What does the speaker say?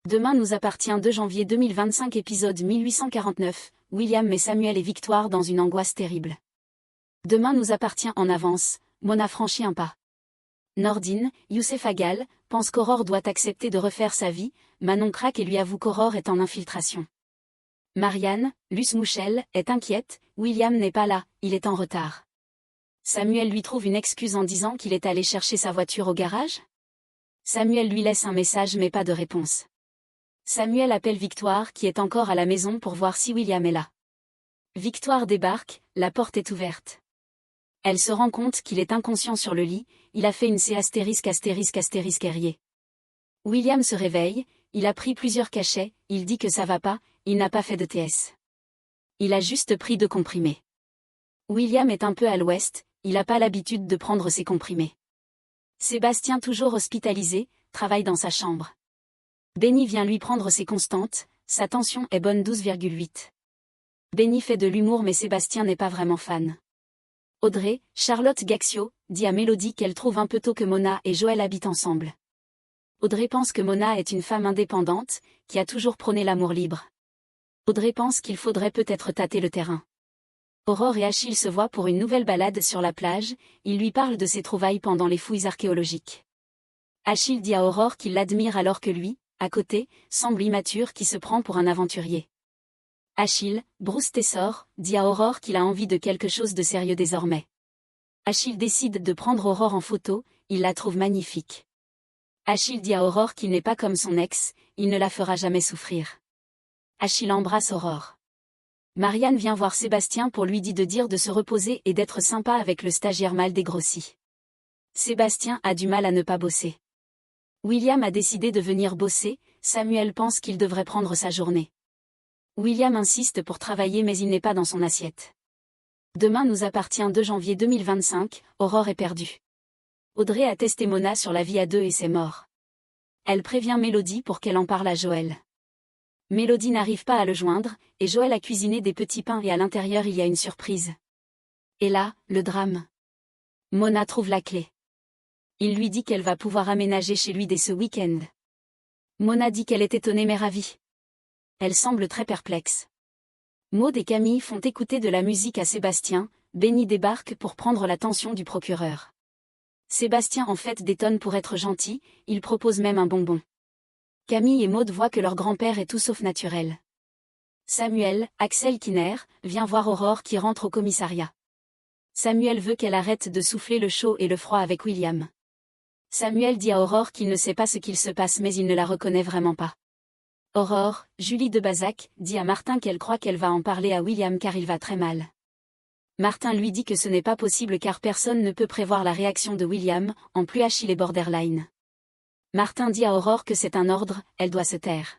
Demain nous appartient 2 janvier 2025 épisode 1849, William met Samuel et Victoire dans une angoisse terrible. Demain nous appartient en avance, Mona franchit un pas. Nordine, Youssef Agal, pense qu'Aurore doit accepter de refaire sa vie, Manon craque et lui avoue qu'Aurore est en infiltration. Marianne, Luce Mouchel, est inquiète, William n'est pas là, il est en retard. Samuel lui trouve une excuse en disant qu'il est allé chercher sa voiture au garage. Samuel lui laisse un message mais pas de réponse. Samuel appelle Victoire qui est encore à la maison pour voir si William est là. Victoire débarque, la porte est ouverte. Elle se rend compte qu'il est inconscient sur le lit, il a fait une C***** Herrier. William se réveille, il a pris plusieurs cachets, il dit que ça va pas, il n'a pas fait de TS. Il a juste pris 2 comprimés. William est un peu à l'ouest, il n'a pas l'habitude de prendre ses comprimés. Sébastien, toujours hospitalisé, travaille dans sa chambre. Benny vient lui prendre ses constantes, sa tension est bonne 12,8. Benny fait de l'humour mais Sébastien n'est pas vraiment fan. Audrey, Charlotte Gaxio, dit à Mélodie qu'elle trouve un peu tôt que Mona et Joël habitent ensemble. Audrey pense que Mona est une femme indépendante, qui a toujours prôné l'amour libre. Audrey pense qu'il faudrait peut-être tâter le terrain. Aurore et Achille se voient pour une nouvelle balade sur la plage, ils lui parlent de ses trouvailles pendant les fouilles archéologiques. Achille dit à Aurore qu'il l'admire alors que lui, à côté, semble immature qui se prend pour un aventurier. Achille, Bruce Tessor, dit à Aurore qu'il a envie de quelque chose de sérieux désormais. Achille décide de prendre Aurore en photo, il la trouve magnifique. Achille dit à Aurore qu'il n'est pas comme son ex, il ne la fera jamais souffrir. Achille embrasse Aurore. Marianne vient voir Sébastien pour lui dire de se reposer et d'être sympa avec le stagiaire mal dégrossi. Sébastien a du mal à ne pas bosser. William a décidé de venir bosser, Samuel pense qu'il devrait prendre sa journée. William insiste pour travailler mais il n'est pas dans son assiette. Demain nous appartient 2 janvier 2025, Aurore est perdue. Audrey a testé Mona sur la vie à 2 et c'est mort. Elle prévient Mélodie pour qu'elle en parle à Joël. Mélodie n'arrive pas à le joindre, et Joël a cuisiné des petits pains et à l'intérieur il y a une surprise. Et là, le drame. Mona trouve la clé. Il lui dit qu'elle va pouvoir aménager chez lui dès ce week-end. Mona dit qu'elle est étonnée mais ravie. Elle semble très perplexe. Maud et Camille font écouter de la musique à Sébastien, Benny débarque pour prendre l'attention du procureur. Sébastien en fait détonne pour être gentil, il propose même un bonbon. Camille et Maud voient que leur grand-père est tout sauf naturel. Samuel, Axel Kinner, vient voir Aurore qui rentre au commissariat. Samuel veut qu'elle arrête de souffler le chaud et le froid avec William. Samuel dit à Aurore qu'il ne sait pas ce qu'il se passe mais il ne la reconnaît vraiment pas. Aurore, Julie de Bazac, dit à Martin qu'elle croit qu'elle va en parler à William car il va très mal. Martin lui dit que ce n'est pas possible car personne ne peut prévoir la réaction de William, en plus Achille est borderline. Martin dit à Aurore que c'est un ordre, elle doit se taire.